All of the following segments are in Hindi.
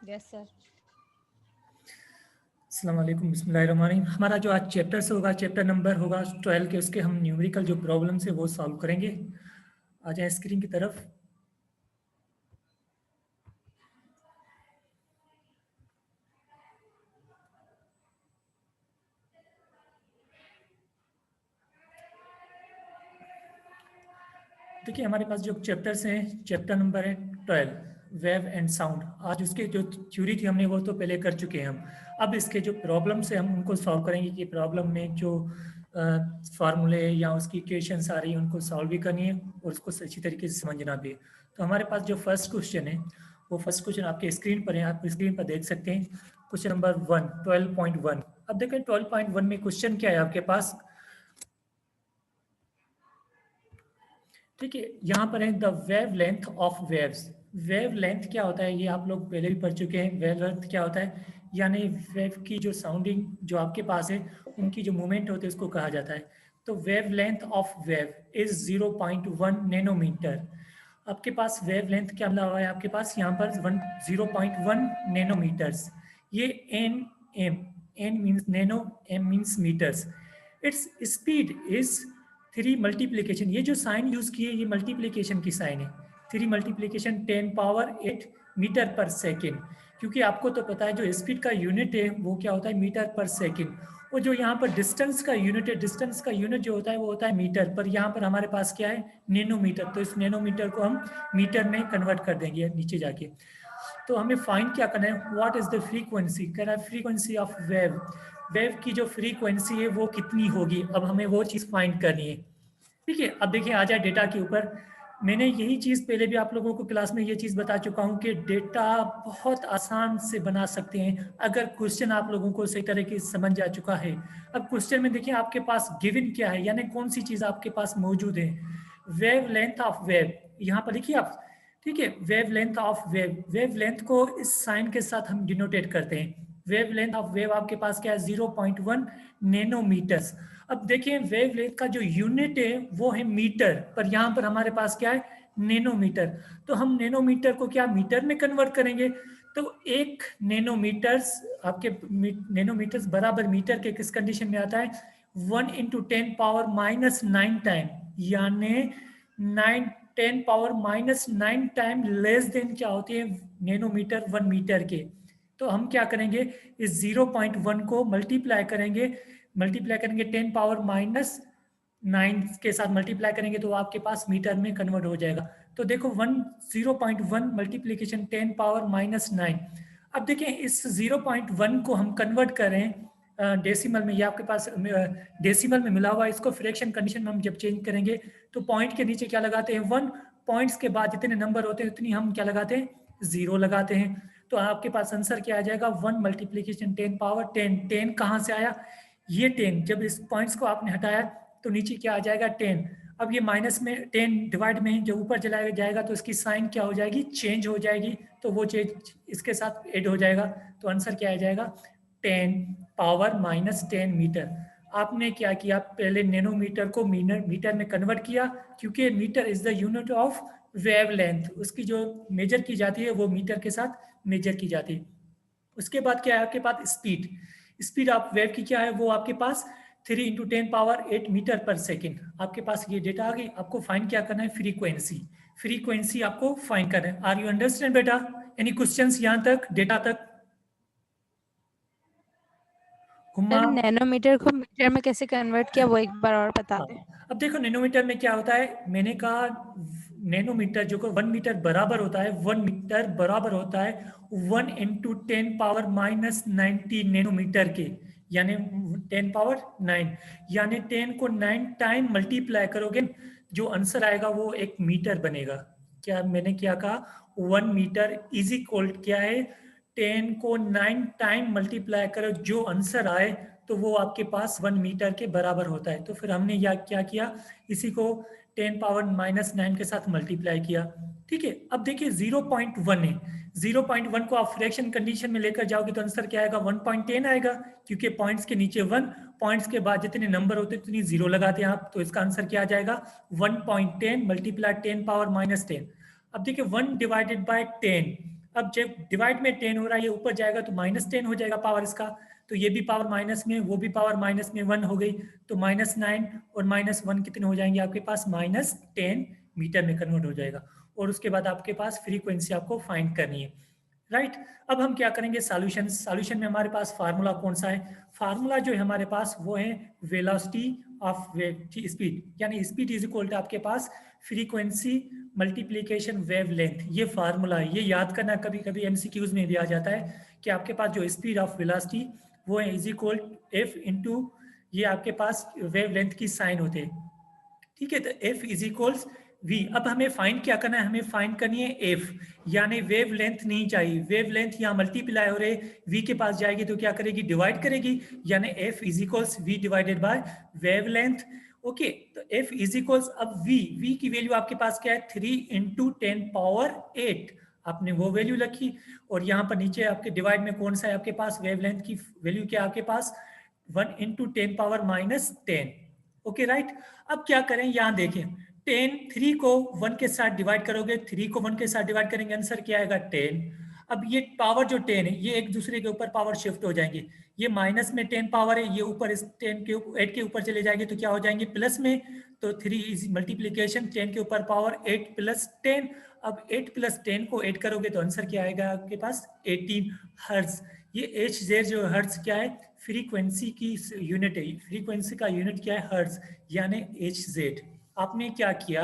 Yes sir. अस्सलाम वालेकुम, बिस्मिल्लाहिर्रहमानिर्रहीम। हमारा जो आज चैप्टर से होगा, चैप्टर नंबर होगा 12 के, उसके हम न्यूमेरिकल जो प्रॉब्लम्स है वो सॉल्व करेंगे। आ जाए स्क्रीन की तरफ। देखिए हमारे पास जो चैप्टर्स हैं, चैप्टर नंबर है 12, वेव एंड साउंड। आज उसके जो थ्योरी थी हमने वो तो पहले कर चुके हैं हम। अब इसके जो प्रॉब्लम्स है हम उनको सॉल्व करेंगे कि प्रॉब्लम में जो फार्मूले या उसकी इक्वेशंस आ रही है उनको सॉल्व भी करनी है और उसको अच्छी तरीके से समझना भी है। तो हमारे पास जो फर्स्ट क्वेश्चन है वो फर्स्ट क्वेश्चन आपके स्क्रीन पर है, आप स्क्रीन पर देख सकते हैं। Question number 1, 12.1। अब देखें 12.1 में क्वेश्चन क्या है आपके पास। ठीक है, यहाँ पर है the wave length of waves. Wave length क्या होता है ये आप लोग पहले भी पढ़ चुके हैं। वेव लेंथ क्या होता है, यानी वेव की जो साउंडिंग जो आपके पास है उनकी जो मूवमेंट होती है उसको कहा जाता है। तो wave length of wave is 0.1 nanometre. आपके पास वेव लेंथ क्या मिला हुआ है आपके पास यहाँ पर 0.1 नैनोमीटर्स। ये N M, N means nano, M means metres. Its speed is 3 multiplication. ये जो साइन यूज की है ये मल्टीप्लीकेशन की साइन है। 3 मल्टीप्लीकेशन 10⁻8 मीटर पर सेकेंड। क्योंकि आपको तो पता है जो स्पीड का यूनिट है वो क्या होता है, मीटर पर सेकेंड। और जो यहाँ पर डिस्टेंस का यूनिट है, डिस्टेंस का यूनिट जो होता है वो होता है मीटर पर। यहाँ पर हमारे पास क्या है, नैनोमीटर। तो इस नैनोमीटर को हम मीटर में कन्वर्ट कर देंगे नीचे जाके। तो हमें फाइंड क्या करना है, व्हाट इज द फ्रीक्वेंसी। कह रहा है फ्रीक्वेंसी ऑफ वेव, वेव की जो फ्रीक्वेंसी है वो कितनी होगी। अब हमें वो चीज़ फाइंड करनी है। ठीक है, अब देखिए आ जाए डेटा के ऊपर। मैंने यही चीज़ पहले भी आप लोगों को क्लास में ये चीज़ बता चुका हूँ कि डेटा बहुत आसान से बना सकते हैं अगर क्वेश्चन आप लोगों को सही तरीके से समझ आ चुका है। अब क्वेश्चन में देखिए आपके पास गिवन क्या है, यानी कौन सी चीज़ आपके पास मौजूद है। वेव लेंथ ऑफ वेव, यहाँ पर देखिए आप। ठीक है, wave length of wave, wave length को इस साइन के साथ हम डिनोटेट करते हैं। वेव लेंथ ऑफ वेव आपके पास क्या है, 0.1 नैनोमीटर्स। अब देखिए वेव लेंथ का जो यूनिट है वो है मीटर, पर यहाँ पर हमारे पास क्या है, नैनोमीटर। तो हम नैनोमीटर को क्या मीटर में कन्वर्ट करेंगे। तो 1 नैनोमीटर्स आपके नैनोमीटर्स बराबर मीटर के किस कंडीशन में आता है, 1 × 10⁻⁹ टाइम, यानी 10⁻⁹ टाइम लेस देन क्या होती है नैनोमीटर 1 मीटर के। तो हम क्या करेंगे, इस 0.1 को मल्टीप्लाई करेंगे 10⁻⁹ के साथ मल्टीप्लाई करेंगे तो आपके पास मीटर में कन्वर्ट हो जाएगा। तो देखो 0.1 मल्टीप्लीकेशन 10⁻⁹। अब देखिए इस 0.1 को हम कन्वर्ट करें डेसिमल में, ये आपके पास डेसिमल में मिला हुआ है। इसको फ्रैक्शन कंडीशन में हम जब चेंज करेंगे तो पॉइंट के नीचे क्या लगाते हैं 1, पॉइंट्स के बाद जितने नंबर होते हैं उतनी हम क्या लगाते हैं, 0 लगाते हैं। तो आपके पास आंसर क्या आ जाएगा, 1 मल्टीप्लीकेशन 10⁻10। 10 कहाँ से आया, ये 10 जब इस पॉइंट्स को आपने हटाया तो नीचे क्या आ जाएगा 10। अब ये माइनस में 10 डिवाइड में जब ऊपर चला जाएगा तो इसकी साइन क्या हो जाएगी, चेंज हो जाएगी। तो वो चेंज इसके साथ ऐड हो जाएगा। तो आंसर क्या आ जाएगा, 10⁻⁻10 मीटर। आपने क्या किया, पहले नैनोमीटर को मीटर में कन्वर्ट किया, क्योंकि metre is the unit of wave length. उसकी जो मेजर की जाती है वो मीटर के साथ मेजर की जाती है। उसके बाद क्या है आपके पास, स्पीड। स्पीड ऑफ वेव की क्या है, वो आपके पास 3 × 10⁻8 मीटर पर सेकेंड। आपके पास ये डेटा आ गई। आपको फाइंड क्या करना है, फ्रीक्वेंसी। फ्रीक्वेंसी आपको फाइंड करना है। आर यू अंडरस्टैंड बेटा, एनी क्वेश्चंस यहाँ तक, डेटा तक। हुमा, सर नैनोमीटर को मीटर में कैसे कन्वर्ट किया वो एक बार और बता दें। अब देखो नैनोमीटर में क्या होता है, मैंने कहा नैनोमीटर जो 1 मीटर बराबर होता है, 1 मीटर बराबर होता है 1 × 10⁻⁹ नैनोमीटर के, यानी 10⁹, यानी 10 को 9 टाइम मल्टीप्लाई करोगे जो आंसर आएगा वो 1 मीटर बनेगा। क्या मैंने क्या कहा, 1 मीटर इज इक्वल क्या है, 10 को 9 टाइम मल्टीप्लाई करो जो आंसर आए तो वो आपके पास 1 मीटर के बराबर होता है। तो फिर हमने यह क्या किया, इसी को 10⁻⁹ के साथ मल्टीप्लाई किया। ठीक है, अब देखिए 0.1 है, 0.1 को आप फ्रैक्शन कंडीशन में लेकर जाओगे तो आंसर क्या आएगा, 1.10 आएगा, क्योंकि पॉइंट्स के नीचे 1, पॉइंट्स के बाद जितने नंबर होते हैं उतनी 0 लगाते हैं आप। तो इसका आंसर क्या आ जाएगा, 1.10 मल्टीप्लाई 10⁻⁻10। अब देखिए 1 डिवाइडेड बाय 10, अब जब डिवाइड में 10 हो रहा है, ये ऊपर जाएगा तो -10 हो जाएगा पावर इसका, तो ये भी पावर माइनस में, वो भी पावर माइनस में 1 हो गई, तो -9 और -1 कितने हो जाएंगे आपके पास, -10 मीटर में कन्वर्ट हो जाएगा। और उसके बाद आपके पास फ्रीक्वेंसी आपको फाइंड करनी है, राइट। अब हम क्या करेंगे, सॉल्यूशन में हमारे पास फार्मूला कौन सा है, फार्मूला जो है हमारे पास वो है वेलोसिटी ऑफ वेव स्पीड, यानी स्पीड इज इक्वल टू आपके पास फ्रीक्वेंसी मल्टीप्लीकेशन वेव लेंथ, ये फार्मूला है, ये याद करना, कभी कभी एमसीक्यूज में भी आ जाता है कि आपके पास जो स्पीड ऑफ वेलोसिटी वो है इज इक्वल एफ इंटू ये आपके पास वेव लेंथ की साइन होते हैं, ठीक है। तो एफ इज इक्वल्स वी। अब हमें फाइंड क्या करना है, हमें फाइंड करनी है एफ, यानी वेव लेंथ नहीं चाहिए, वेव लेंथ यहाँ मल्टीप्लाई हो रहे, वी के पास जाएगी तो क्या करेगी, डिवाइड करेगी, यानी F is equals we divided by wave length. Okay, तो एफ इज इक्वल्स, अब वी की वैल्यू आपके पास क्या है, 3 × 10⁸, आपने वो वैल्यू रखी, और यहाँ पर नीचे आपके डिवाइड में कौन सा है आपके पास, वेव लेंथ की वैल्यू क्या है आपके पास, 1 × 10⁻−10। Okay right. अब क्या करें, यहाँ देखें 3 को 1 के साथ डिवाइड करोगे, 3 को 1 के साथ डिवाइड करेंगे, आंसर क्या आएगा 10। अब ये पावर जो 10 है, ये एक दूसरे के ऊपर पावर शिफ्ट हो जाएंगे, ये माइनस में 10 पावर है, ये ऊपर इस 10 के 8 के ऊपर चले जाएंगे तो क्या हो जाएंगे प्लस में, तो 3 इज मल्टीप्लीकेशन 10 के ऊपर पावर 8 + 10। अब 8 + 10 को 8 करोगे तो आंसर क्या आएगा आपके पास 18 हर्ट्ज। ये Hz जो हर्ट्ज क्या है, फ्रीक्वेंसी की यूनिट है, फ्रीक्वेंसी का यूनिट क्या है हर्ट्ज, यानी Hz। आपने क्या किया,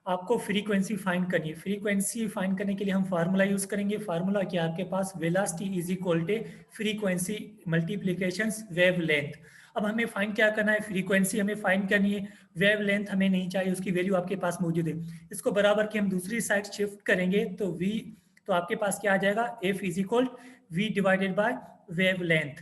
आपको फ्रीक्वेंसी फाइंड करनी है, फ्रीक्वेंसी फाइंड करने के लिए हम फार्मूला यूज करेंगे, फार्मूला क्या आपके पास, velocity is equal to frequency multiplication wave length. अब हमें फाइंड क्या करना है, फ्रीक्वेंसी हमें फाइंड करनी है, वेव लेंथ हमें नहीं चाहिए, उसकी वैल्यू आपके पास मौजूद है, इसको बराबर के हम दूसरी साइड शिफ्ट करेंगे तो v, तो आपके पास क्या आ जाएगा, f is equal v divided by wave length.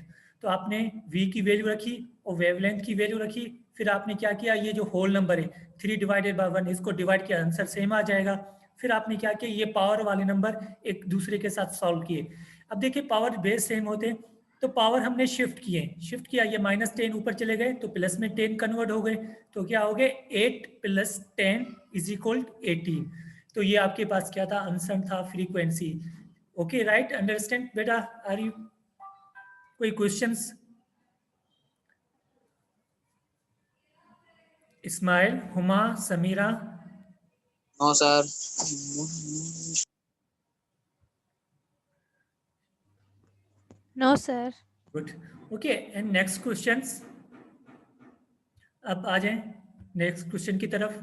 तो आपने v की वैल्यू रखी और वेव लेंथ की वैल्यू रखी, फिर आपने क्या किया, ये जो होल नंबर है 3/1, इसको डिवाइड किया, आंसर सेम आ जाएगा। फिर आपने क्या किया, ये पावर वाले नंबर एक दूसरे के साथ सॉल्व किए। अब देखिए पावर बेस सेम होते तो पावर हमने शिफ्ट किया, ये -10 ऊपर चले गए तो प्लस में 10 कन्वर्ट हो गए, तो क्या हो गए 8 + 10 इज इक्वल 18। तो ये आपके पास क्या था, आंसर था फ्रीक्वेंसी। ओके राइट, अंडरस्टैंड बेटा, आर यू कोई questions? Ismail, Huma, Samira? No sir. No sir. Good, okay. And next questions, अब आ जाएं नेक्स्ट क्वेश्चन की तरफ।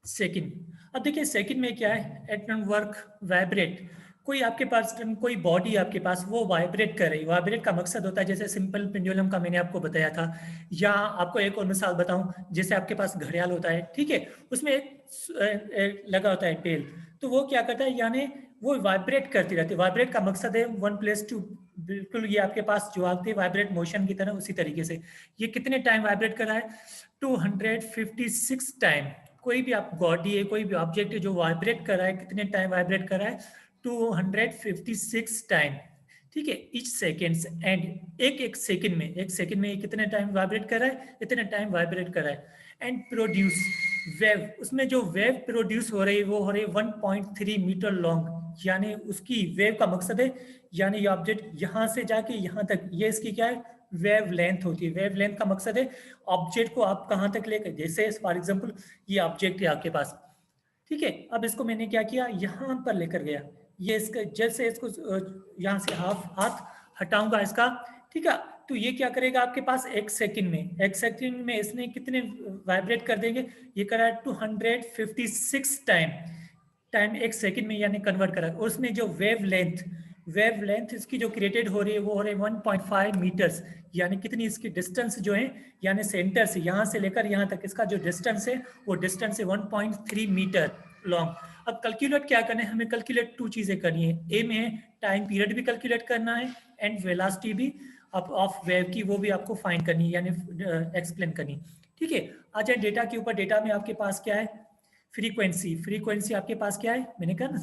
सेकंड, अब देखिए सेकंड में क्या है, एटम वर्क वाइब्रेट, कोई आपके पास कोई बॉडी आपके पास वो वाइब्रेट कर रही, वाइब्रेट का मकसद होता है, जैसे सिंपल पेंडुलम का मैंने आपको बताया था, या आपको एक और मिसाल बताऊं, जैसे आपके पास घड़ियाल होता है, ठीक है, उसमें एक लगा होता है टेल, तो वो क्या करता है, यानी वो वाइब्रेट करती रहती है, वाइब्रेट का मकसद है 1 + 2, बिल्कुल ये आपके पास जो आती है वाइब्रेट मोशन की तरह, उसी तरीके से ये कितने टाइम वाइब्रेट कर रहा है, 256 टाइम। कोई भी आप बॉडी है, कोई भी ऑब्जेक्ट है जो वाइब्रेट कर रहा है, कितने टाइम वाइब्रेट कर रहा है, 256 टाइम, ठीक है, ईच सेकेंड्स। एंड एक सेकंड में, एक सेकंड में कितने टाइम वाइब्रेट कर रहा है, इतने टाइम वाइब्रेट कर रहा है। एंड प्रोड्यूस वेव, उसमें जो वेव प्रोड्यूस हो रही है वो हो रही है 1.3 मीटर लॉन्ग, यानी उसकी वेव का मकसद है, यानी ये ऑब्जेक्ट यहाँ से जाके यहाँ तक, ये इसकी क्या है, वेव लेंथ होती है। वेव लेंथ का मकसद है ऑब्जेक्ट को आप कहाँ तक लेकर, जैसे फॉर एग्जांपल ये ऑब्जेक्ट है आपके पास, ठीक है, अब इसको मैंने क्या किया, यहाँ पर लेकर गया, ये इसका जैसे इसको यहाँ से हाथ हटाऊंगा इसका, ठीक है, तो ये क्या करेगा आपके पास एक सेकंड में इसने कितने वाइब्रेट कर देंगे, ये करा 256 टाइम एक सेकंड में, यानी कन्वर्ट करा। और उसमें जो वेव लेंथ इसकी जो क्रिएटेड हो रही है वो हो रही है 1.5 मीटर्स, यानी कितनी इसकी डिस्टेंस जो है, यानी सेंटर से यहाँ से लेकर यहाँ तक इसका जो डिस्टेंस है वो डिस्टेंस है 1.3 मीटर लॉन्ग। अब कैलकुलेट क्या करना है, हमें कैलकुलेट 2 चीजें करनी है, ए में टाइम पीरियड भी कैलकुलेट करना है एंड वेलोसिटी भी ऑफ वेव की वो भी आपको फाइंड करनी है, यानी एक्सप्लेन करनी, ठीक है। आ जाए डेटा के ऊपर, डेटा में आपके पास क्या है, फ्रीक्वेंसी आपके पास क्या है, मैंने कहा ना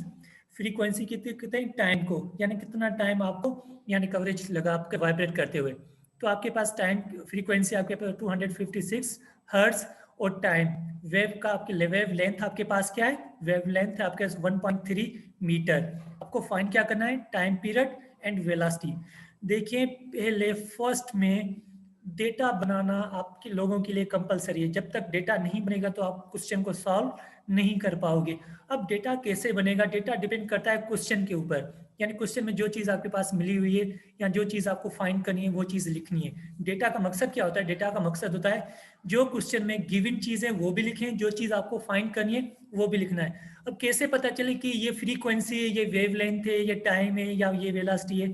फ्रीक्वेंसी कितने टाइम को, यानी कितना टाइम आपको यानी कवरेज लगा आपके वाइब्रेट करते हुए, तो आपके पास टाइम फ्रीक्वेंसी आपके पास 256 हर्ट्ज, और टाइम। वेव का आपके वेव लेंथ आपके पास क्या है, वेव लेंथ है आपके पास 1.3 मीटर। आपको फाइंड क्या करना है, टाइम पीरियड एंड वेलोसिटी। देखिए पहले फर्स्ट में डेटा बनाना आपके लोगों के लिए कंपलसरी है। जब तक डेटा नहीं बनेगा तो आप क्वेश्चन को सॉल्व नहीं कर पाओगे। अब डेटा कैसे बनेगा, डेटा डिपेंड करता है क्वेश्चन के ऊपर, यानी क्वेश्चन में जो चीज़ आपके पास मिली हुई है या जो चीज़ आपको फाइंड करनी है वो चीज़ लिखनी है। डेटा का मकसद क्या होता है, डेटा का मकसद होता है जो क्वेश्चन में गिवन चीज़ है वो भी लिखें, जो चीज़ आपको फाइंड करनी है वो भी लिखना है। अब कैसे पता चले कि ये फ्रीक्वेंसी है, ये वेवलेंथ है, ये टाइम है या ये वेलोसिटी है।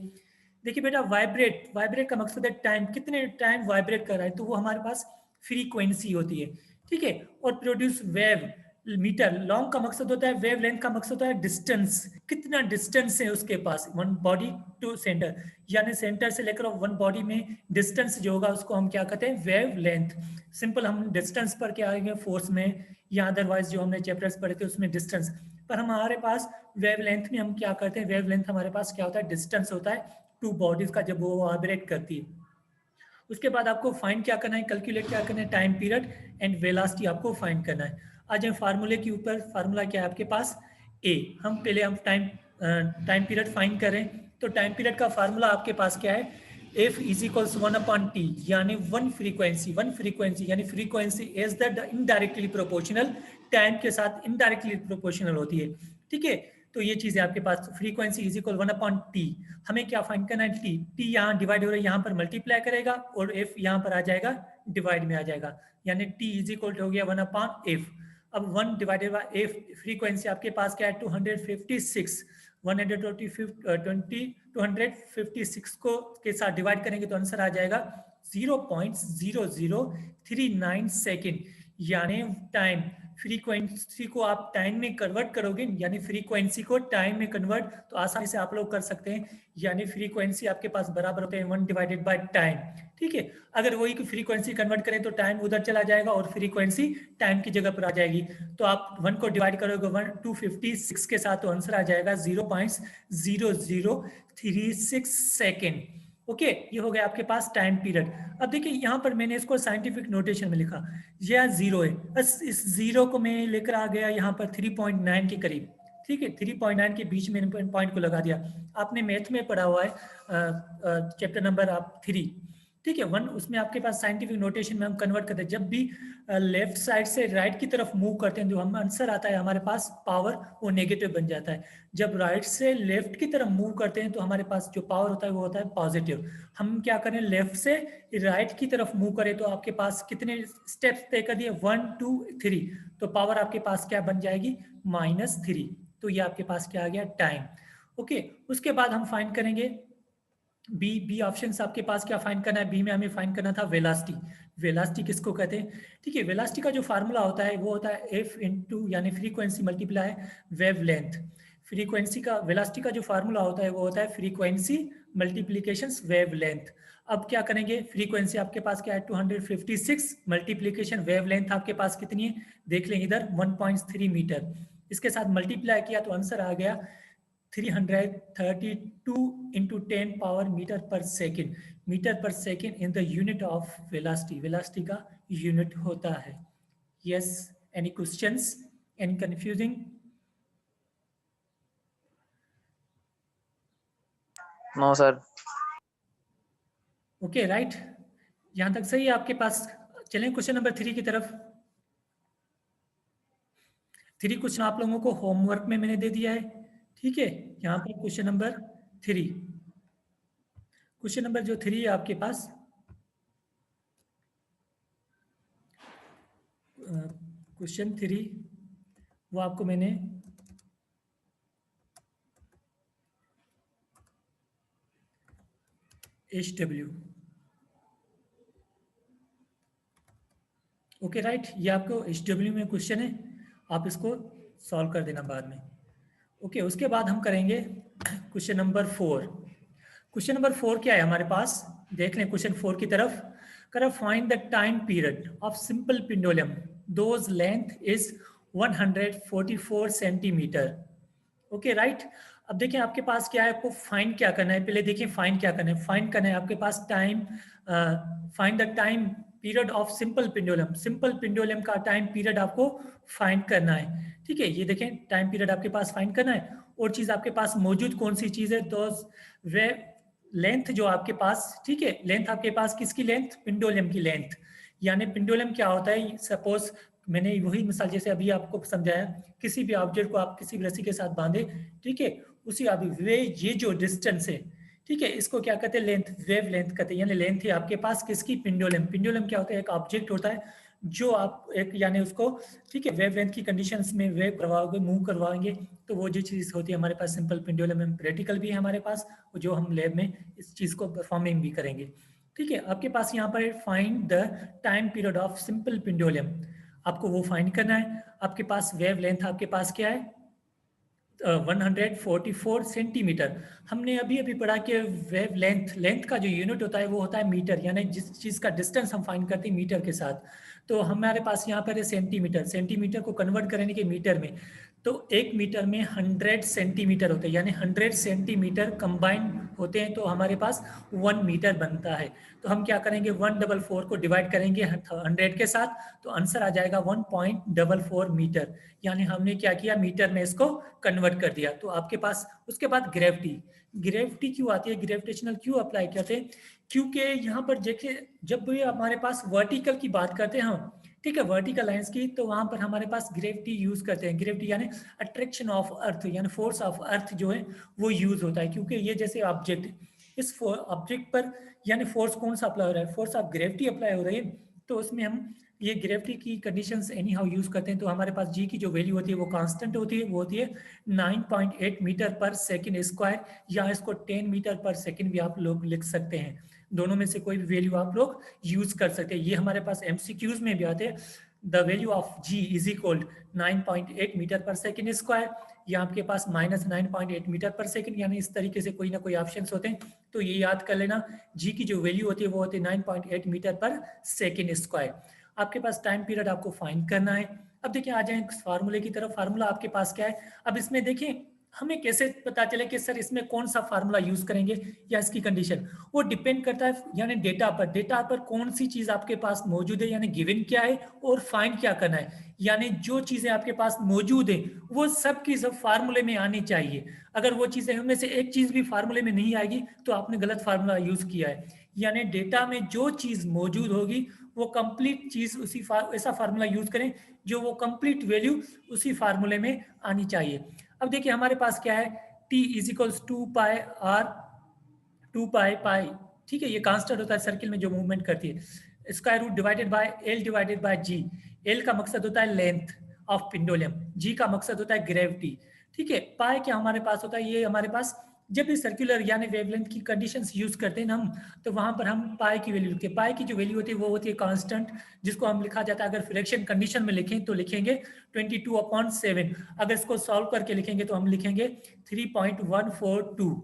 देखिए बेटा वाइब्रेट, वाइब्रेट का मकसद है टाइम, कितने टाइम वाइब्रेट कर रहा है, तो वो हमारे पास फ्रीक्वेंसी होती है, ठीक है। और प्रोड्यूस वेव, मीटर, लॉन्ग का मकसद होता है, वेव लेंथ का मकसद होता है डिस्टेंस, कितना डिस्टेंस है उसके पास वन बॉडी टू सेंटर, यानी सेंटर से लेकर वन बॉडी में डिस्टेंस जो होगा उसको हम क्या कहते हैं, वेव लेंथ। सिंपल हम डिस्टेंस पर क्या आएंगे फोर्स में या अदरवाइज जो हमने चैप्टर्स पढ़े थे उसमें डिस्टेंस पर, हमारे पास वेव लेंथ में हम क्या करते हैं, वेव लेंथ हमारे पास क्या होता है, डिस्टेंस होता है टू बॉडीज का जब वो वाइब्रेट करती है। उसके बाद आपको फाइंड क्या करना है, कैलकुलेट क्या करना है, टाइम पीरियड एंड वेलोसिटी आपको फाइंड करना है। आज हम फार्मूले के ऊपर, फार्मूला क्या है आपके पास, ए। हम पहले हम टाइम पीरियड फाइंड करें, तो टाइम पीरियड का फार्मूला आपके पास क्या है, एफ इज इक्वल्स 1/t, यानी वन फ्रीक्वेंसी यानी frequency is the indirectly proportional, time के साथ इनडायरेक्टली प्रोपोर्शनल होती है, ठीक है। तो ये चीज है आपके पास, फ्रीक्वेंसी इज इक्वल 1/t। हमें क्या फाइंड करना है, टी, टी यहाँ डिवाइड हो रहा है, यहाँ पर मल्टीप्लाई करेगा और एफ यहाँ पर आ जाएगा डिवाइड में आ जाएगा, यानी टी इज इक्वल हो गया 1/f। अब 1 डिवाइडेड बाय एफ, फ्रीक्वेंसी आपके पास क्या है 256, 256 को के साथ डिवाइड करेंगे तो आंसर आ जाएगा 0.0039 सेकेंड, यानी टाइम। फ्रीक्वेंसी को आप टाइम में कन्वर्ट करोगे, यानी फ्रीक्वेंसी को टाइम में कन्वर्ट तो आसानी से आप लोग कर सकते हैं, यानी फ्रीक्वेंसी आपके पास बराबर होते हैं 1 डिवाइडेड बाय टाइम, ठीक है। अगर वही की फ्रीक्वेंसी कन्वर्ट करें तो टाइम उधर चला जाएगा और फ्रीक्वेंसी टाइम की जगह पर आ जाएगी, तो आप 1 को डिवाइड करोगे 256 के साथ तो आंसर आ जाएगा 0.0036 सेकेंड। ओके, ये हो गया आपके पास टाइम पीरियड। अब देखिए यहाँ पर मैंने इसको साइंटिफिक नोटेशन में लिखा, यह जीरो है, बस इस जीरो को मैं लेकर आ गया यहाँ पर 3.9 के करीब, ठीक है। 3.9 के बीच में पॉइंट को लगा दिया। आपने मैथ में पढ़ा हुआ है चैप्टर नंबर 3, ठीक है 1, उसमें आपके पास साइंटिफिक नोटेशन में हम कन्वर्ट करते हैं, जब भी लेफ्ट साइड से राइट की तरफ मूव करते हैं जो हम आंसर आता है हमारे पास पावर, वो नेगेटिव बन जाता है। जब राइट से लेफ्ट की तरफ मूव करते हैं तो हमारे पास जो पावर होता है वो होता है पॉजिटिव। हम क्या करें, लेफ्ट से राइट की तरफ मूव करें तो आपके पास कितने स्टेप्स तय कर दिए, 1 2 3, तो पावर आपके पास क्या बन जाएगी, -3। तो ये आपके पास क्या आ गया, टाइम। ओके, उसके बाद हम फाइंड करेंगे बी ऑप्शन आपके पास क्या फाइंड करना है, बी में हमें फाइंड करना था वेलोसिटी। वेलोसिटी किसको कहते हैं, ठीक है। वेलोसिटी का जो फार्मूला होता है वो होता है एफ इंटू यानी frequency multiply wave length. Frequency का, वेलोसिटी का जो फार्मूला होता है वो होता है फ्रीक्वेंसी मल्टीप्लीकेशन वेव लेंथ। अब क्या करेंगे, फ्रीक्वेंसी आपके पास क्या है 256 मल्टीप्लीकेशन वेव लेंथ आपके पास कितनी है, देख लें इधर 1.3 मीटर, इसके साथ मल्टीप्लाई किया तो आंसर आ गया 332 into 10 पावर मीटर पर सेकेंड, मीटर पर second in the unit of velocity, velocity का यूनिट होता है। Yes, any questions, any confusing? No sir. Okay right, यहां तक सही है आपके पास। चलें क्वेश्चन नंबर 3 की तरफ। 3 क्वेश्चन आप लोगों को होमवर्क में मैंने दे दिया है, ठीक है। यहाँ पर क्वेश्चन नंबर 3, क्वेश्चन नंबर जो 3 है आपके पास, क्वेश्चन 3 वो आपको मैंने HW, ओके राइट, ये आपको HW में क्वेश्चन है, आप इसको सॉल्व कर देना बाद में। ओके, उसके बाद हम करेंगे क्वेश्चन नंबर 4। क्वेश्चन नंबर 4 क्या है हमारे पास, देख लें क्वेश्चन 4 की तरफ। कर find the time period of simple pendulum those length is 144 centimetre. Okay right, अब देखिए आपके पास क्या है, आपको फाइंड क्या करना है, पहले देखिए फाइंड क्या करना है, फाइंड करना है आपके पास time, find the time period of simple pendulum, simple pendulum का टाइम पीरियड आपको फाइंड करना है। ठीक है, ये देखें टाइम पीरियड आपके पास फाइंड करना है। और चीज आपके पास मौजूद कौन सी चीज है, तो वे लेंथ जो आपके पास, ठीक है, लेंथ आपके पास किसकी लेंथ, पेंडुलम की लेंथ। यानी पेंडुलम क्या होता है, सपोज मैंने वही मिसाल जैसे अभी आपको समझाया, किसी भी ऑब्जेक्ट को आप किसी भी रस्सी के साथ बांधे, ठीक है, उसी अभी वे ये जो डिस्टेंस है, ठीक है, इसको क्या कहते हैं, लेंथ, वेव लेंथ कहते हैं। यानी लेंथ है आपके पास किसकी, पेंडुलम। पेंडुलम क्या होता है, एक ऑब्जेक्ट होता है जो आप एक यानी उसको, ठीक है, वेव लेंथ की कंडीशंस में वेव करवाओगे, मूव करवाएंगे, तो वो जो चीज़ होती है हमारे पास सिंपल पेंडुलम में, प्रैक्टिकल भी है हमारे पास, जो हम लैब में इस चीज़ को परफॉर्मिंग भी करेंगे। ठीक है, आपके पास यहाँ पर find the time period of simple pendulum, आपको वो फाइंड करना है। आपके पास वेव लेंथ आपके पास क्या है, 144 सेंटीमीटर। हमने अभी अभी पढ़ा कि वेव लेंथ, लेंथ का जो यूनिट होता है वो होता है मीटर, यानी जिस चीज़ का डिस्टेंस हम फाइंड करते हैं मीटर के साथ, तो हमारे पास यहाँ पर है सेंटीमीटर। सेंटीमीटर को कन्वर्ट करेंगे कि मीटर में, तो 1 मीटर में 100 सेंटीमीटर होते हैं, यानी 100 सेंटीमीटर कंबाइन होते हैं, तो हमारे पास 1 मीटर बनता है। तो हम क्या करेंगे, 144 को डिवाइड करेंगे 100 के साथ, तो आंसर आ जाएगा 1.44 मीटर। यानी हमने क्या किया, मीटर में इसको कन्वर्ट कर दिया। तो आपके पास उसके बाद ग्रेविटी, ग्रेविटी क्यों आती है, ग्रेविटेशनल क्यों अप्लाई करते हैं, क्योंकि यहाँ पर देखिए जब भी हमारे पास वर्टिकल की बात करते हैं हम, ठीक है, वर्टिकल लाइंस की, तो वहां पर हमारे पास ग्रेविटी यूज करते हैं। ग्रेविटी यानी अट्रैक्शन ऑफ अर्थ, यानी फोर्स ऑफ अर्थ जो है वो यूज होता है, क्योंकि ये जैसे ऑब्जेक्ट, इस ऑब्जेक्ट पर यानी फोर्स कौन सा अप्लाई हो रहा है, फोर्स ऑफ ग्रेविटी अप्लाई हो रही है, तो उसमें हम ये ग्रेविटी की कंडीशंस एनी हाउ यूज करते हैं। तो हमारे पास जी की जो वैल्यू होती है वो कांस्टेंट होती है, वो होती है 9.8 मीटर पर सेकेंड स्क्वायर, या इसको 10 मीटर पर सेकेंड भी आप लोग लिख सकते हैं। दोनों में से कोई भी वैल्यू आप लोग यूज कर सकते हैं। ये हमारे पास एमसीक्यूज में भी आते हैं, the value of G is equal 9.8 metre पर सेकेंड स्क्वायर, या आपके पास -9.8 मीटर पर सेकेंड, यानी इस तरीके से कोई ना कोई ऑप्शंस होते हैं, तो ये याद कर लेना। जी की जो वैल्यू होती है वो होती है 9.8 मीटर पर सेकेंड स्क्वायर। आपके पास टाइम पीरियड आपको फाइंड करना है। अब देखिए आ जाए फार्मूले की तरफ। फार्मूला आपके पास क्या है, अब इसमें देखिए हमें कैसे पता चले कि सर इसमें कौन सा फार्मूला यूज करेंगे या इसकी कंडीशन, वो डिपेंड करता है यानी डेटा पर। डेटा पर कौन सी चीज आपके पास मौजूद है, यानी गिवन क्या है और फाइंड क्या करना है। यानी जो चीजें आपके पास मौजूद है वो सब की सब फार्मूले में आनी चाहिए। अगर वो चीजें उनमें से एक चीज भी फार्मूले में नहीं आएगी तो आपने गलत फार्मूला यूज किया है। यानी डेटा में जो चीज मौजूद होगी वो कंप्लीट चीज उसी ऐसा फार्मूला यूज करें जो वो कंप्लीट वैल्यू उसी फार्मूले में आनी चाहिए। अब देखिए हमारे पास क्या है, t is equals 2 pi r 2 पाई, ठीक है, ये कांस्टेंट होता है सर्किल में जो मूवमेंट करती है, square root divided by l divided by g। l का मकसद होता है लेंथ ऑफ पेंडुलम, g का मकसद होता है ग्रेविटी, ठीक है। पाई क्या हमारे पास होता है, ये हमारे पास जब भी सर्कुलर यानी वेवलेंथ की कंडीशंस यूज करते हैं हम, तो वहां पर हम पाई की वैल्यू लिखते हैं। पाई की जो वैल्यू होती है वो होती है कांस्टेंट, जिसको हम लिखा जाता है, अगर फ्रैक्शन कंडीशन में लिखें तो लिखेंगे 22/7, अगर इसको सॉल्व करके लिखेंगे तो हम लिखेंगे 3.142,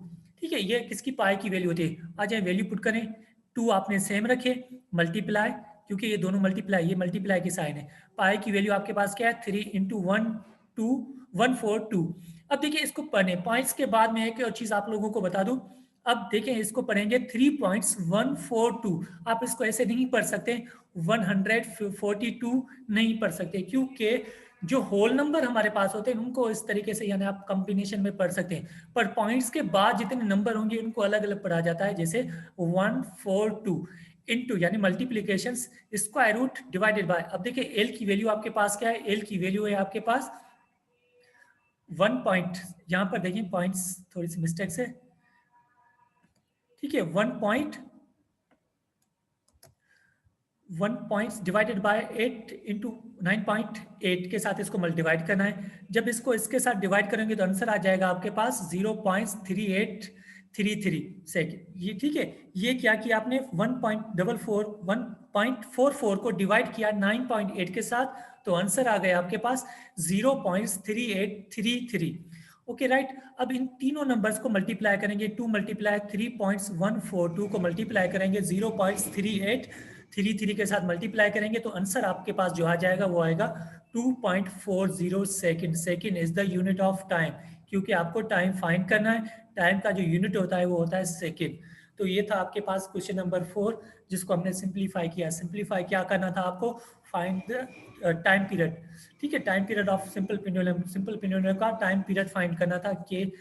ठीक है। ये किसकी पाई की वैल्यू होती है। आ जाए वैल्यू पुट करें, 2 आपने सेम रखे, मल्टीप्लाई, क्योंकि ये दोनों मल्टीप्लाई, ये मल्टीप्लाई की साइन है। पाई की वैल्यू आपके पास क्या है, 3 × 142। अब देखिए इसको पढ़ने पॉइंट्स के बाद में एक और चीज आप लोगों को बता दूं। अब देखें इसको पढ़ेंगे 3.142, आप इसको ऐसे नहीं पढ़ सकते, 142 नहीं पढ़ सकते, क्योंकि जो होल नंबर हमारे पास होते हैं उनको इस तरीके से यानी आप कॉम्बिनेशन में पढ़ सकते हैं, पर पॉइंट्स के बाद जितने नंबर होंगे उनको अलग अलग पढ़ा जाता है। जैसे 142 इनटू यानी multiplication square root divided by. अब देखिए एल की वैल्यू आपके पास क्या है, एल की वैल्यू है आपके पास 1 पॉइंट, यहां पर देखिए पॉइंट्स थोड़ी सी मिस्टेक्स है, ठीक है। 1 पॉइंट डिवाइडेड बाय 8 × 9.8 के साथ इसको डिवाइड करना है। जब इसको इसके साथ डिवाइड करेंगे तो आंसर आ जाएगा आपके पास 0.3833 सेकेंड, ये ठीक है। ये क्या किया आपने, 1.44 को डिवाइड किया 9.8 के साथ, तो आंसर आ गया आपके पास 0.3833। Okay right. अब इन तीनों नंबर्स को मल्टीप्लाई करेंगे, 2 मल्टीप्लाई 3.142 को मल्टीप्लाई करेंगे 0.3833 के साथ मल्टीप्लाई करेंगे, तो आंसर आपके पास जो आ जाएगा वो आएगा 2.40 second. Second is the unit of time, क्योंकि आपको टाइम फाइंड करना है, टाइम का जो यूनिट होता है वो होता है सेकेंड। तो ये था आपके पास क्वेश्चन नंबर 4 जिसको हमने सिंप्लीफाई किया। सिंप्लीफाई क्या करना था आपको, फाइंड द टाइम पीरियड, ठीक है, time period of simple pendulum. Simple pendulum का टाइम पीरियड फाइंड करना था कि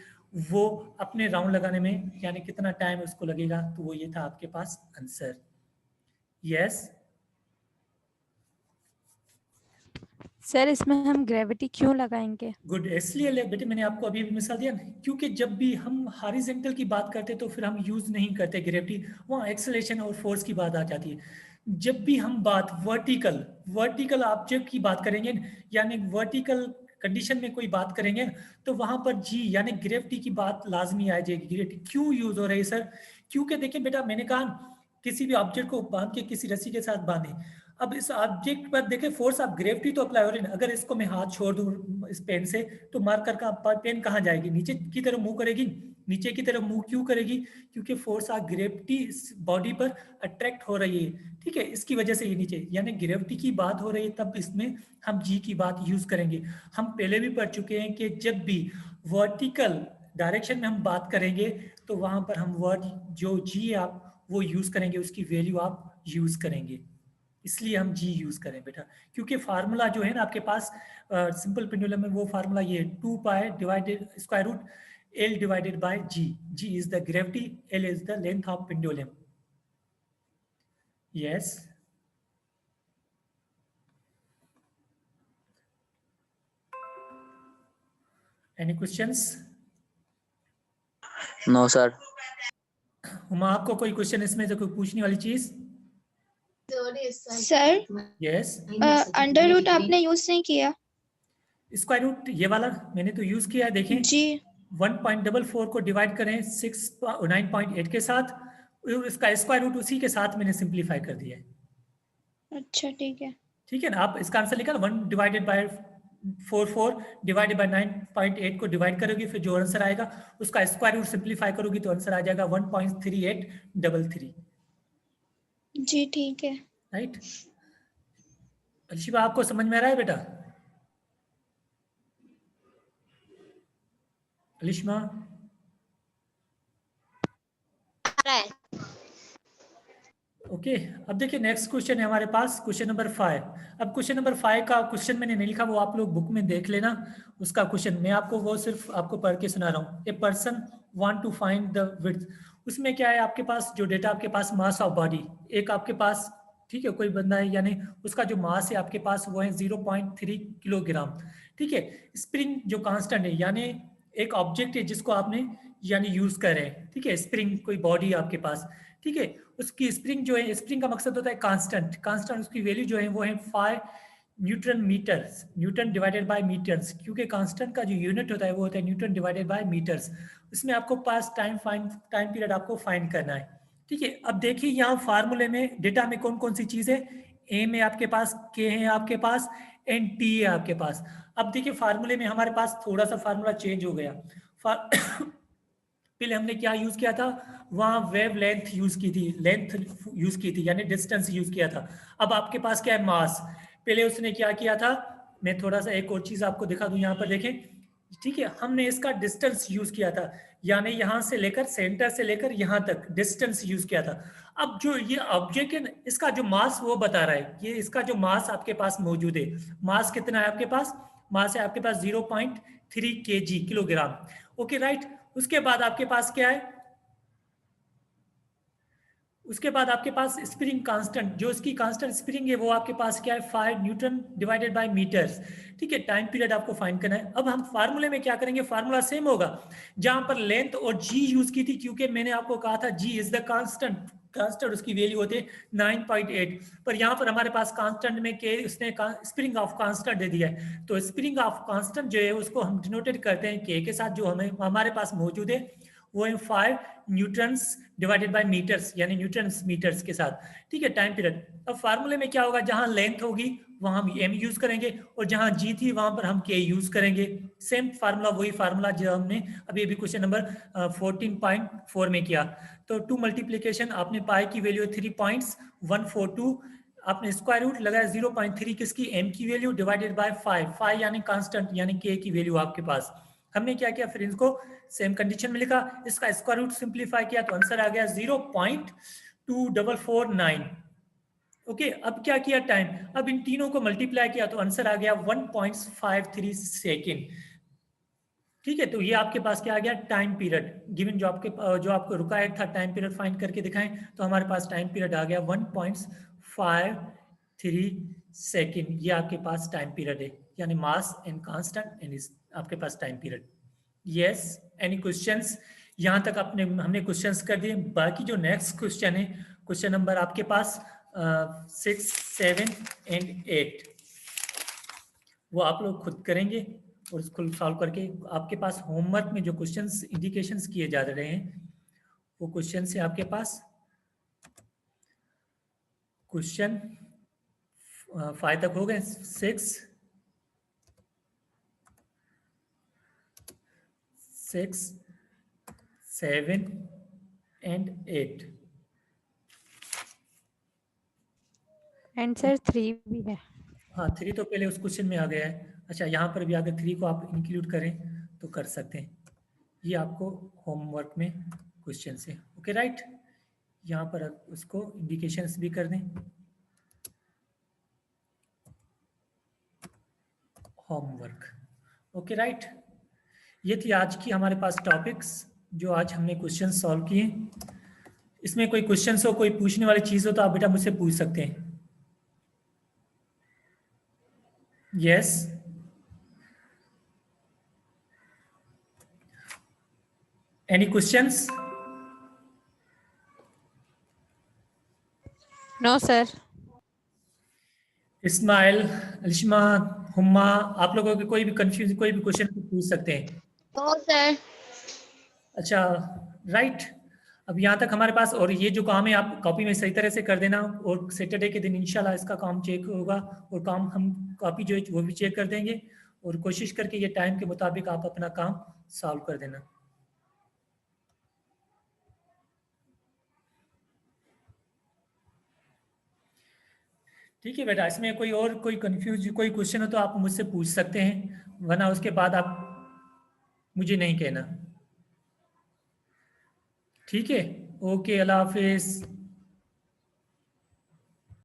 वो अपने राउंड लगाने में यानी कितना टाइम उसको लगेगा, तो वो ये था आपके पास आंसर। यस सर इसमें हम ग्रेविटी क्यों लगाएंगे? गुड, इसलिए बेटे मैंने आपको अभी भी मिसाल दिया ना, क्योंकि जब भी हम हॉरिजॉन्टल की बात करते तो फिर हम यूज नहीं करते ग्रेविटी, वहाँ एक्सेलरेशन और फोर्स की बात आ जाती है। जब भी हम बात वर्टिकल ऑब्जेक्ट की बात करेंगे यानी वर्टिकल कंडीशन में कोई बात करेंगे तो वहां पर जी यानी ग्रेविटी की बात लाजमी आ जाएगी। ग्रेविटी क्यों यूज हो रही है सर? क्योंकि देखिए बेटा मैंने कहा किसी भी ऑब्जेक्ट को बांध के किसी रस्सी के साथ बांधे, अब इस ऑब्जेक्ट पर देखें फोर्स ऑफ ग्रेविटी तो अप्लाई हो रही है। अगर इसको मैं हाथ छोड़ दूं इस पेन से तो मार्कर का पेन कहाँ जाएगी? नीचे की तरफ मूव करेगी। नीचे की तरफ मूव क्यों करेगी? क्योंकि फोर्स ऑफ ग्रेविटी इस बॉडी पर अट्रैक्ट हो रही है, ठीक है, इसकी वजह से ये नीचे यानी ग्रेविटी की बात हो रही है, तब इसमें हम जी की बात यूज करेंगे। हम पहले भी पढ़ चुके हैं कि जब भी वर्टिकल डायरेक्शन में हम बात करेंगे तो वहां पर हम वर्ड जो जी आप वो यूज करेंगे, उसकी वैल्यू आप यूज करेंगे, इसलिए हम जी यूज करें बेटा। क्योंकि फार्मूला जो है ना आपके पास सिंपल पेंडुलम में, वो फार्मूला ये 2 pi divided square root L divided by G. G is the gravity, L is the length of pendulum. Yes any questions? No sir. Uma आपको कोई क्वेश्चन इसमें से कोई पूछने वाली चीज? सर यस अंडर रूट आपने यूज नहीं किया? स्क्वायर रूट ये वाला मैंने तो यूज किया है, देखें जी 1.44 को डिवाइड करें 9.8 के साथ, इसका स्क्वायर रूट उसी के साथ मैंने सिंप्लीफाई कर दिया है। अच्छा ठीक है। ठीक है ना, आप इसका आंसर लिखा 1 डिवाइडेड बाय 44 डिवाइडेड बाय 9.8 को डिवाइड करोगी, फिर जो आंसर आएगा उसका स्क्वायर रूट सिंप्लीफाई करोगी तो आंसर आ जाएगा 1.3833। जी ठीक है। राइट अलिशिबा, आपको समझ में आ रहा है बेटा? अलिशमा ओके अब देखिए नेक्स्ट क्वेश्चन है हमारे पास क्वेश्चन नंबर 5। अब क्वेश्चन नंबर 5 का क्वेश्चन मैंने नहीं लिखा, वो आप लोग बुक में देख लेना उसका क्वेश्चन, मैं आपको वो सिर्फ आपको पढ़ के सुना रहा हूँ। A person want to find the width. उसमें क्या है आपके पास जो डेटा आपके पास मास ऑफ बॉडी एक आपके पास, ठीक है, कोई बंदा है यानी उसका जो मास है आपके पास वो है 0.3 किलोग्राम, ठीक है। स्प्रिंग जो कांस्टेंट है यानी एक ऑब्जेक्ट है जिसको आपने यानी यूज कर रहे हैं, ठीक है, स्प्रिंग कोई बॉडी है आपके पास, ठीक है, उसकी स्प्रिंग जो है, स्प्रिंग का मकसद होता है कांस्टेंट, कांस्टेंट उसकी वैल्यू जो है वो है 5 newton metres, newton divided by metres, क्योंकि कांस्टेंट का जो यूनिट होता है वो होता है न्यूटन डिवाइडेड बाय मीटर्स। उसमें आपको पास टाइम पीरियड आपको फाइंड करना है, ठीक है। अब देखिए यहाँ फार्मूले में डेटा में कौन कौन सी चीज है, ए में आपके पास के है आपके पास एंड टी है आपके पास। अब देखिए फार्मूले में हमारे पास थोड़ा सा फार्मूला चेंज हो गया। पहले हमने क्या यूज किया था, वहां वेव लेंथ यूज की थी, लेंथ यूज की थी यानी डिस्टेंस यूज किया था। अब आपके पास क्या है, मास। पहले उसने क्या किया था, मैं थोड़ा सा एक और चीज आपको दिखा दूं, यहाँ पर देखें, ठीक है, हमने इसका डिस्टेंस यूज किया था यानी यहां से लेकर सेंटर से लेकर यहां तक डिस्टेंस यूज किया था। अब जो ये ऑब्जेक्ट है इसका जो मास वो बता रहा है, ये इसका जो मास आपके पास मौजूद है, मास कितना है आपके पास, मास है आपके पास 0.3 kg किलोग्राम, ओके राइट। उसके बाद आपके पास क्या है, उसके बाद आपके पास स्प्रिंग कांस्टेंट, जो इसकी कांस्टेंट स्प्रिंग है वो आपके पास क्या है 5 न्यूटन डिवाइडेड बाय मीटर्स, ठीक है। टाइम पीरियड आपको फाइंड करना है। अब हम फार्मूले में क्या करेंगे, फार्मूला सेम होगा, जहां पर लेंथ और जी यूज की थी, क्योंकि मैंने आपको कहा था जी इज द कांस्टेंट, कांस्टेंट उसकी वैल्यू होती है 9.8, पर यहाँ पर हमारे पास कांस्टेंट में के उसने स्प्रिंग ऑफ कांस्टेंट दे दिया है, तो स्प्रिंग ऑफ कांस्टेंट जो है उसको हम डिनोटेड करते हैं के साथ, जो हमें हमारे पास मौजूद है वो है 5 न्यूटन्स डिवाइडेड बाय मीटर्स यानी न्यूटन्स मीटर्स के साथ, ठीक है। टाइम पीरियड, अब फार्मूले में क्या होगा, जहां लेंथ होगी वहां हम एम यूज करेंगे और जहां जी थी वहां पर हम के यूज करेंगे। सेम फार्मूला, वही फार्मूला जो हमने अभी क्वेश्चन नंबर 14.4 में किया। तो 2 मल्टीप्लीकेशन आपने पाई की वैल्यू 3.142, आपने स्क्वायर रूट लगाया 0.3 किसकी, एम की वैल्यू डिवाइडेड बाय 5 यानी कांस्टेंट यानी के की वैल्यू आपके पास, हमने क्या किया, फिर इनको सेम कंडीशन में लिखा, इसका स्क्वायर रूट सिंप्लीफाई किया तो आंसर आ गया 0.2449। ओके, अब क्या किया टाइम, अब इन तीनों को मल्टीप्लाई किया तो आंसर आ गया 1.53 सेकेंड। ठीक है, तो ये आपके पास क्या आ गया, टाइम पीरियड गिवन, जो आपको रिक्वायर्ड था टाइम पीरियड फाइंड करके दिखाएं, तो हमारे पास टाइम पीरियड आ गया 1.53 सेकेंड। ये आपके पास टाइम पीरियड है, यानी मास एंड कांस्टेंट एंड आपके पास time period. Yes, any questions? यहाँ तक हमने क्वेश्चंस कर दिए। बाकी जो नेक्स्ट क्वेश्चन है, क्वेश्चन नंबर आपके पास 6, 7 एंड 8, वो आप लोग खुद करेंगे और इसको सॉल्व करके आपके पास होमवर्क में जो क्वेश्चंस इंडिकेशंस किए जा रहे हैं, वो क्वेश्चन से आपके पास क्वेश्चन 5 तक हो गए, 6, 7 एंड 8। एंड सर 3 भी है। हाँ, 3 तो पहले उस क्वेश्चन में आ गया है। अच्छा, यहाँ पर भी अगर 3 को आप इंक्लूड करें तो कर सकते हैं। ये आपको होमवर्क में क्वेश्चन से, ओके राइट। यहाँ पर आप उसको इंडिकेशंस भी कर दें, होमवर्क, ओके राइट। ये थी आज की हमारे पास टॉपिक्स, जो आज हमने क्वेश्चन सॉल्व किए। इसमें कोई क्वेश्चन हो, कोई पूछने वाली चीज हो तो आप बेटा मुझसे पूछ सकते हैं। Yes, any questions? No sir. Ismail, Alishma, Humma, आप लोगों के कोई भी कंफ्यूज, कोई भी क्वेश्चन पूछ सकते हैं। No sir. अच्छा राइट, अब यहाँ तक हमारे पास, और ये जो काम है आप कॉपी में सही तरह से कर देना, और सैटरडे के दिन इंशाल्लाह इसका काम चेक होगा, और काम हम कॉपी जो है वो भी चेक कर देंगे, और कोशिश करके ये टाइम के मुताबिक आप अपना काम सॉल्व कर देना। ठीक है बेटा, इसमें कोई कंफ्यूज कोई क्वेश्चन हो तो आप मुझसे पूछ सकते हैं, वरना उसके बाद आप मुझे नहीं कहना। ठीक है, ओके, अल्लाह हाफिज।